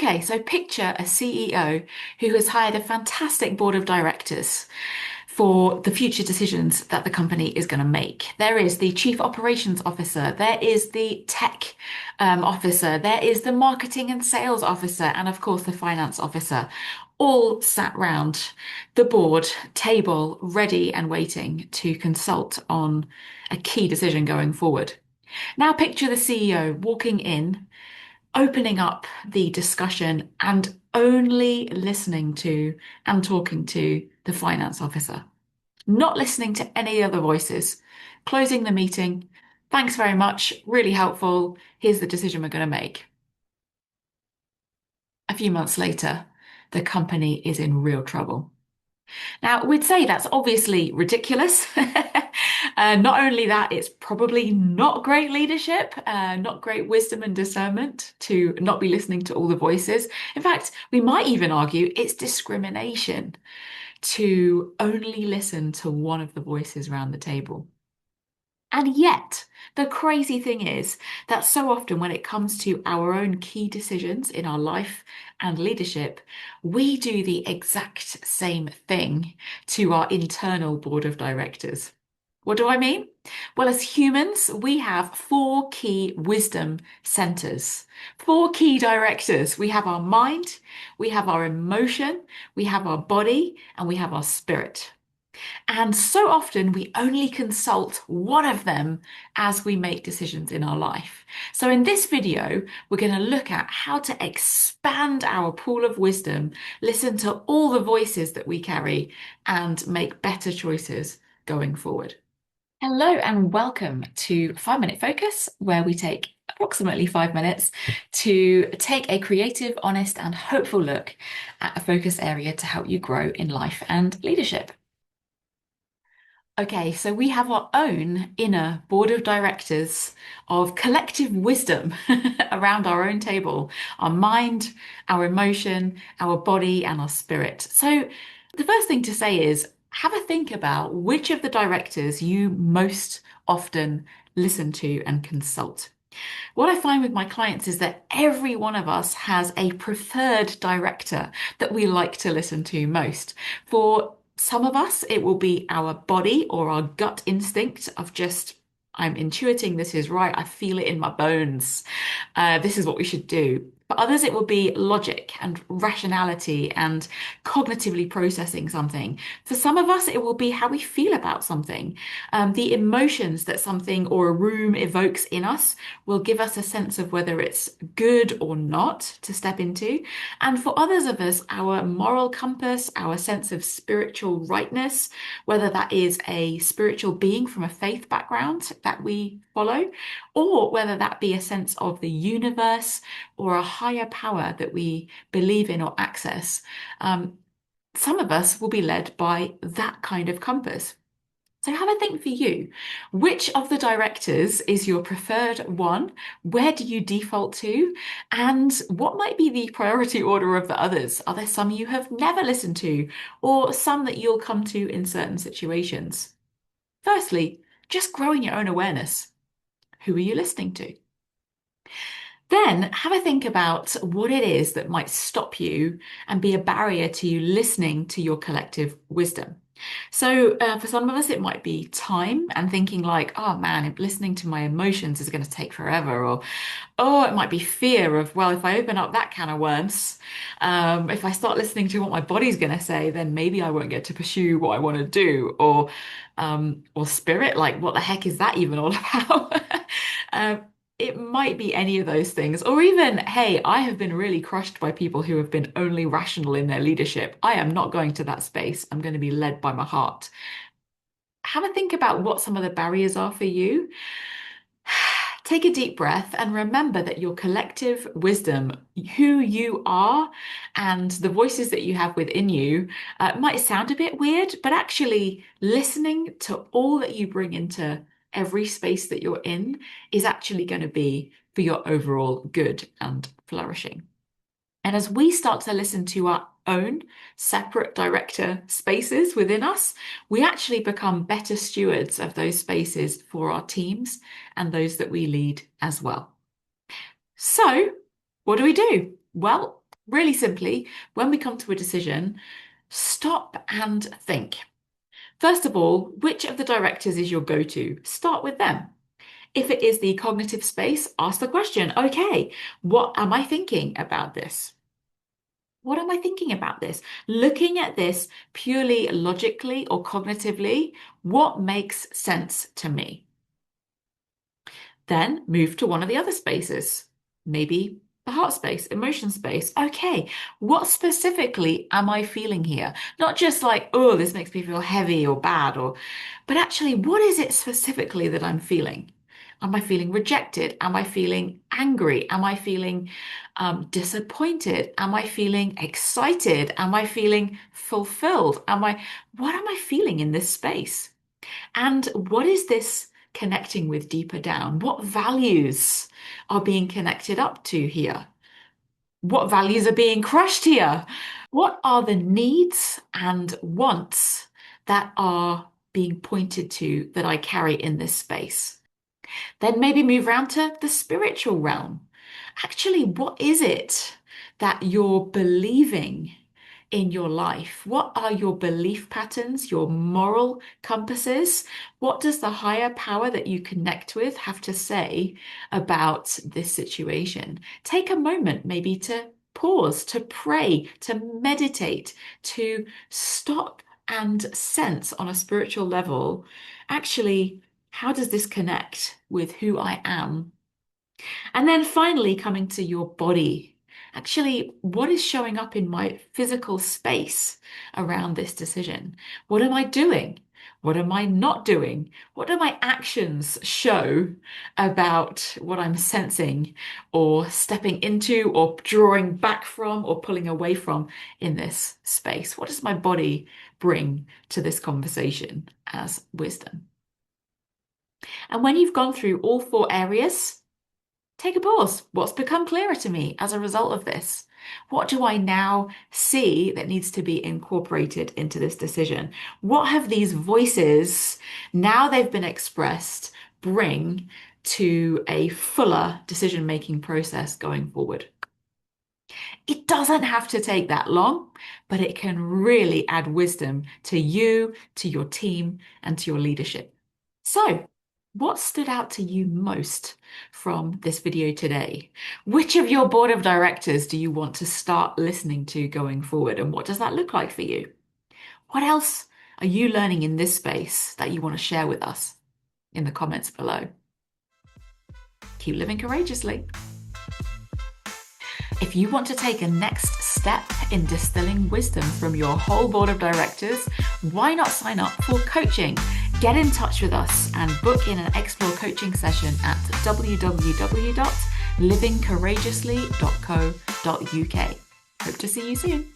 Okay, so picture a CEO who has hired a fantastic board of directors for the future decisions that the company is going to make. There is the chief operations officer, there is the tech officer, there is the marketing and sales officer, and of course the finance officer, all sat round the board table, ready and waiting to consult on a key decision going forward. Now picture the CEO walking in, opening up the discussion and only listening to and talking to the finance officer, not listening to any other voices, closing the meeting. Thanks very much, really helpful. Here's the decision we're going to make. A few months later, the company is in real trouble. Now, we'd say that's obviously ridiculous. Not only that, it's probably not great leadership, not great wisdom and discernment to not be listening to all the voices. In fact, we might even argue it's discrimination to only listen to one of the voices around the table. And yet, the crazy thing is that so often when it comes to our own key decisions in our life and leadership, we do the exact same thing to our internal board of directors. What do I mean? Well, as humans, we have four key wisdom centers, four key directors. We have our mind, we have our emotion, we have our body, and we have our spirit. And so often we only consult one of them as we make decisions in our life. So in this video, we're going to look at how to expand our pool of wisdom, listen to all the voices that we carry, and make better choices going forward. Hello and welcome to 5 Minute Focus, where we take approximately 5 minutes to take a creative, honest, and hopeful look at a focus area to help you grow in life and leadership. Okay, so we have our own inner board of directors of collective wisdom around our own table, our mind, our emotion, our body, and our spirit. So the first thing to say is have a think about which of the directors you most often listen to and consult. What I find with my clients is that every one of us has a preferred director that we like to listen to most. For some of us, it will be our body or our gut instinct of just, I'm intuiting this is right. I feel it in my bones. This is what we should do. For others, it will be logic and rationality and cognitively processing something. For some of us, it will be how we feel about something. The emotions that something or a room evokes in us will give us a sense of whether it's good or not to step into. And for others of us, our moral compass, our sense of spiritual rightness, whether that is a spiritual being from a faith background that we follow, or whether that be a sense of the universe or a higher power that we believe in or access. Some of us will be led by that kind of compass. So have a think for you. Which of the directors is your preferred one? Where do you default to? And what might be the priority order of the others? Are there some you have never listened to, or some that you'll come to in certain situations? Firstly, just growing your own awareness. Who are you listening to? Then have a think about what it is that might stop you and be a barrier to you listening to your collective wisdom. So for some of us, it might be time and thinking like, oh man, listening to my emotions is going to take forever. Or, oh, it might be fear of, well, if I open up that can of worms, if I start listening to what my body's going to say, then maybe I won't get to pursue what I want to do. Or spirit, like what the heck is that even all about? It might be any of those things, or even, hey, I have been really crushed by people who have been only rational in their leadership. I am not going to that space. I'm going to be led by my heart. Have a think about what some of the barriers are for you. Take a deep breath and remember that your collective wisdom, who you are, and the voices that you have within you might sound a bit weird, but actually listening to all that you bring into every space that you're in is actually going to be for your overall good and flourishing. And as we start to listen to our own separate director spaces within us, we actually become better stewards of those spaces for our teams and those that we lead as well. So, what do we do? Well, Really simply, when we come to a decision, stop and think. First of all, which of the directors is your go-to? Start with them. If it is the cognitive space, ask the question, okay, what am I thinking about this? What am I thinking about this? Looking at this purely logically or cognitively, what makes sense to me? Then move to one of the other spaces, maybe the heart space, emotion space. Okay, what specifically am I feeling here? Not just like, oh, this makes me feel heavy or bad, but actually, what is it specifically that I'm feeling? Am I feeling rejected? Am I feeling angry? Am I feeling disappointed? Am I feeling excited? Am I feeling fulfilled? What am I feeling in this space? And what is this connecting with deeper down? What values are being connected up to here? What values are being crushed here? What are the needs and wants that are being pointed to that I carry in this space? Then maybe move around to the spiritual realm. Actually, what is it that you're believing in your life? What are your belief patterns, your moral compasses? What does the higher power that you connect with have to say about this situation? Take a moment maybe to pause, to pray, to meditate, to stop and sense on a spiritual level, actually, how does this connect with who I am? And then finally, coming to your body. Actually, what is showing up in my physical space around this decision? What am I doing? What am I not doing? What do my actions show about what I'm sensing or stepping into or drawing back from or pulling away from in this space? What does my body bring to this conversation as wisdom? And when you've gone through all four areas, take a pause. What's become clearer to me as a result of this? What do I now see that needs to be incorporated into this decision? What have these voices, now they've been expressed, bring to a fuller decision-making process going forward? It doesn't have to take that long, but it can really add wisdom to you, to your team, and to your leadership. So, what stood out to you most from this video today? Which of your board of directors do you want to start listening to going forward? And what does that look like for you? What else are you learning in this space that you want to share with us in the comments below? Keep living courageously. If you want to take a next step in distilling wisdom from your whole board of directors, why not sign up for coaching? Get in touch with us and book in an Explore coaching session at www.livingcourageously.co.uk. Hope to see you soon.